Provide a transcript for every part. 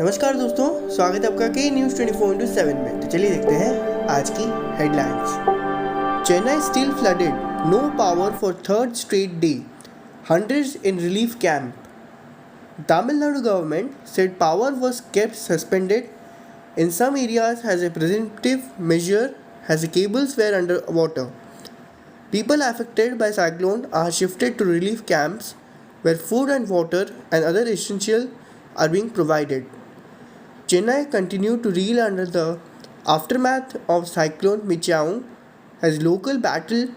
नमस्कार दोस्तों, स्वागत है आपका के न्यूज़ 24/7 में। तो चलिए देखते हैं आज की headlines. Chennai still flooded, no power for third straight day, hundreds in relief camp. Tamil Nadu government said power was kept suspended in some areas as a preventive measure as the cables were under water. People affected by cyclone are shifted to relief camps where food and water and other essentials are being provided. Chennai continued to reel under the aftermath of Cyclone Michaung as local battled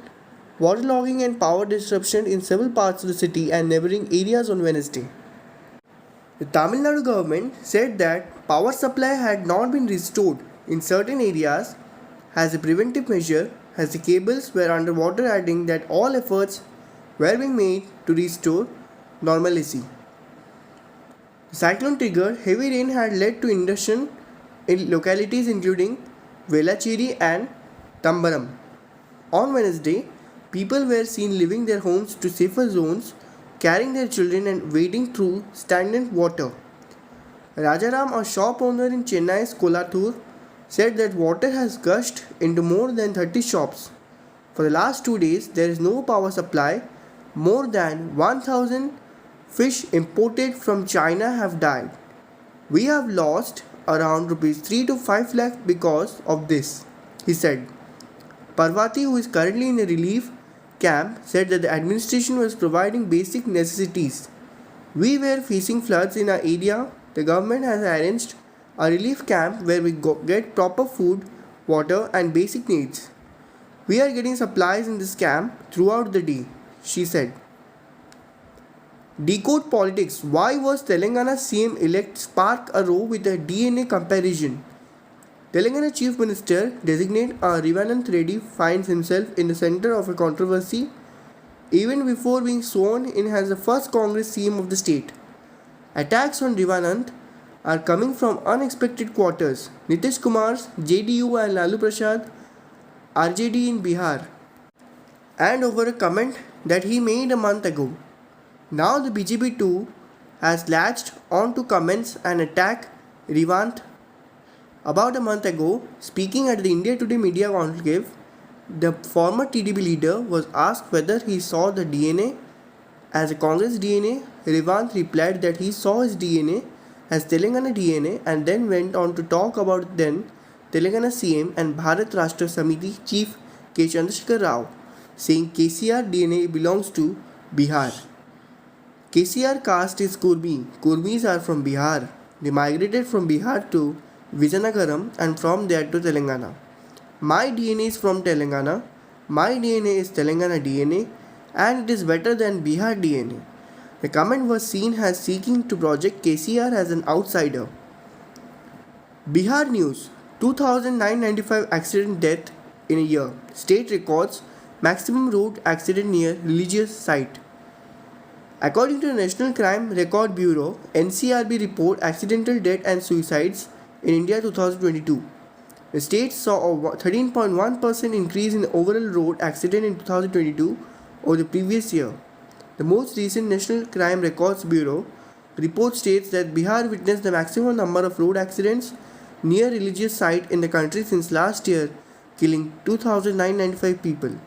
waterlogging and power disruption in several parts of the city and neighboring areas on Wednesday. The Tamil Nadu government said that power supply had not been restored in certain areas as a preventive measure as the cables were underwater, adding that all efforts were being made to restore normalcy. The cyclone triggered heavy rain had led to inundation in localities including Velachery and Tambaram. On Wednesday, people were seen leaving their homes to safer zones, carrying their children and wading through stagnant water. Rajaram, a shop owner in Chennai's Kolathur, said that water has gushed into more than 30 shops. For the last 2 days, there is no power supply. More than 1,000 fish imported from China have died. We have lost around rupees 3 to 5 lakh because of this, he said. Parvati, who is currently in a relief camp, said that the administration was providing basic necessities. We were facing floods in our area. The government has arranged a relief camp where we get proper food, water and basic needs. We are getting supplies in this camp throughout the day, she said. Decode politics. Why was Telangana CM elect spark a row with a DNA comparison? Telangana Chief Minister designate Revananth Reddy finds himself in the center of a controversy even before being sworn in as the first Congress CM of the state. Attacks on Revananth are coming from unexpected quarters. Nitish Kumar's JDU and Lalu Prasad RJD in Bihar, and over a comment that he made a month ago. Now the BJP too has latched on to comments and attack Revananth. About a month ago, speaking at the India Today media conclave, the former TDP leader was asked whether he saw the DNA as a Congress DNA. Revananth replied that he saw his DNA as Telangana DNA and then went on to talk about then Telangana CM and Bharat Rashtra Samiti Chief K. Chandrasekhar Rao, saying KCR DNA belongs to Bihar. KCR caste is Kurmi. Kurmis are from Bihar. They migrated from Bihar to Vizianagaram and from there to Telangana. My DNA is from Telangana. My DNA is Telangana DNA and it is better than Bihar DNA. The comment was seen as seeking to project KCR as an outsider. Bihar news. 2,995 accident death in a year. State records maximum road accident near religious site. According to the National Crime Record Bureau, NCRB report accidental death and suicides in India 2022. The state saw a 13.1% increase in overall road accident in 2022 over the previous year. The most recent National Crime Records Bureau report states that Bihar witnessed the maximum number of road accidents near religious site in the country since last year, killing 2,995 people.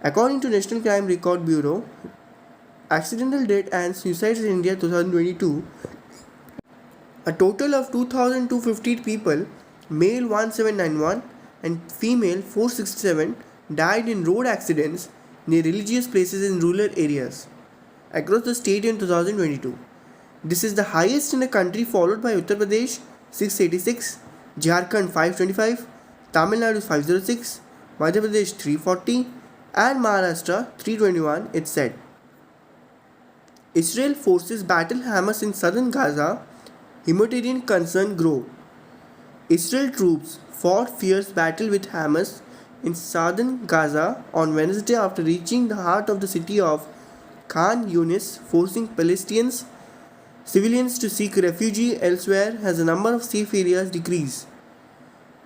According to National Crime Record Bureau, accidental death and suicides in India 2022, a total of 2,250 people, male 1791 and female 467, died in road accidents near religious places in rural areas across the state in 2022. This is the highest in the country, followed by Uttar Pradesh 686, Jharkhand 525, Tamil Nadu 506, Madhya Pradesh 340 and Maharashtra 321, it said. Israel forces battle Hamas in southern Gaza, humanitarian concern grow. Israel troops fought fierce battle with Hamas in southern Gaza on Wednesday after reaching the heart of the city of Khan Yunis, forcing Palestinians civilians to seek refuge elsewhere as the number of safe areas decrease.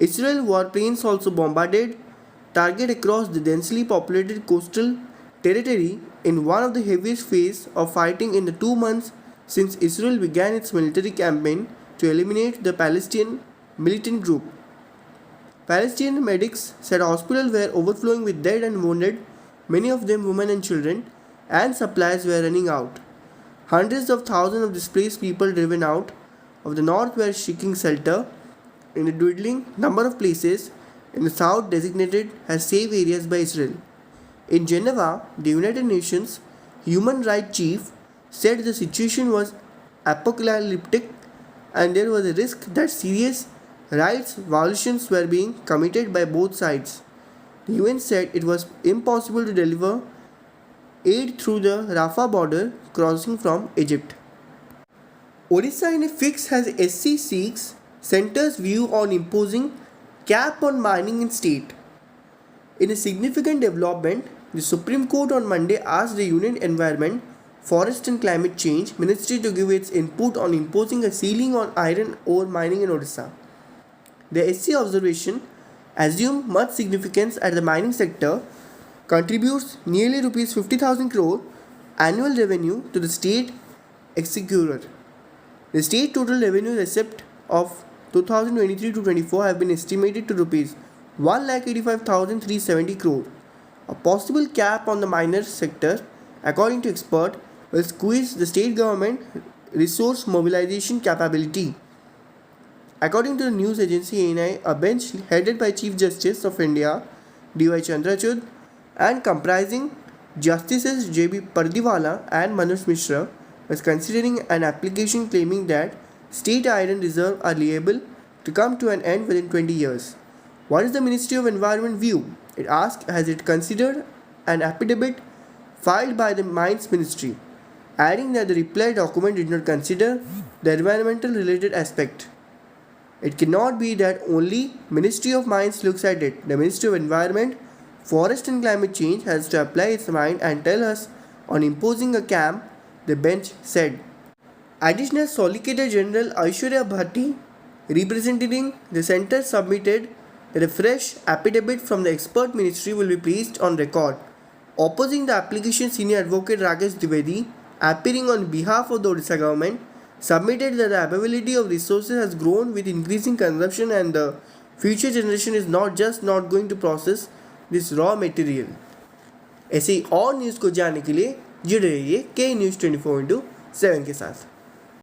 Israel warplanes also bombarded targets across the densely populated coastal territory in one of the heaviest phases of fighting in the 2 months since Israel began its military campaign to eliminate the Palestinian militant group. Palestinian medics said hospitals were overflowing with dead and wounded, many of them women and children, and supplies were running out. Hundreds of thousands of displaced people driven out of the north were seeking shelter in a dwindling number of places in the south designated as safe areas by Israel. In Geneva, the United Nations Human Rights Chief said the situation was apocalyptic and there was a risk that serious rights violations were being committed by both sides. The UN said it was impossible to deliver aid through the Rafah border crossing from Egypt. Odisha in a fix has SC seeks centre's view on imposing cap on mining in state. In a significant development, the Supreme Court on Monday asked the Union Environment, Forest and Climate Change Ministry to give its input on imposing a ceiling on iron ore mining in Odisha. The SC observation assumed much significance as the mining sector contributes nearly Rs 50,000 crore annual revenue to the state exchequer. The state total revenue receipt of 2023-24 have been estimated to Rs 1,85,370 crore. A possible cap on the miner sector, according to experts, will squeeze the state government resource mobilization capability. According to the news agency ANI, a bench headed by Chief Justice of India, D.Y. Chandrachud, and comprising Justices J.B. Pardiwala and Manoj Mishra, was considering an application claiming that state iron reserves are liable to come to an end within 20 years. What is the Ministry of Environment view? It asked, has it considered an affidavit filed by the Mines Ministry, adding that the reply document did not consider the environmental related aspect. It cannot be that only Ministry of Mines looks at it. The Ministry of Environment, Forest and Climate Change has to apply its mind and tell us on imposing a cap, the bench said. Additional Solicitor General Aishwarya Bhatti, representing the centre, submitted that a fresh affidavit from the expert ministry will be placed on record. Opposing the application, senior advocate Rakesh Dwivedi, appearing on behalf of the Odisha government, submitted that the availability of resources has grown with increasing consumption and the future generation is not going to process this raw material. ऐसे ही और news को जानने के लिए जुड़े रहिए के news 24/7 के साथ.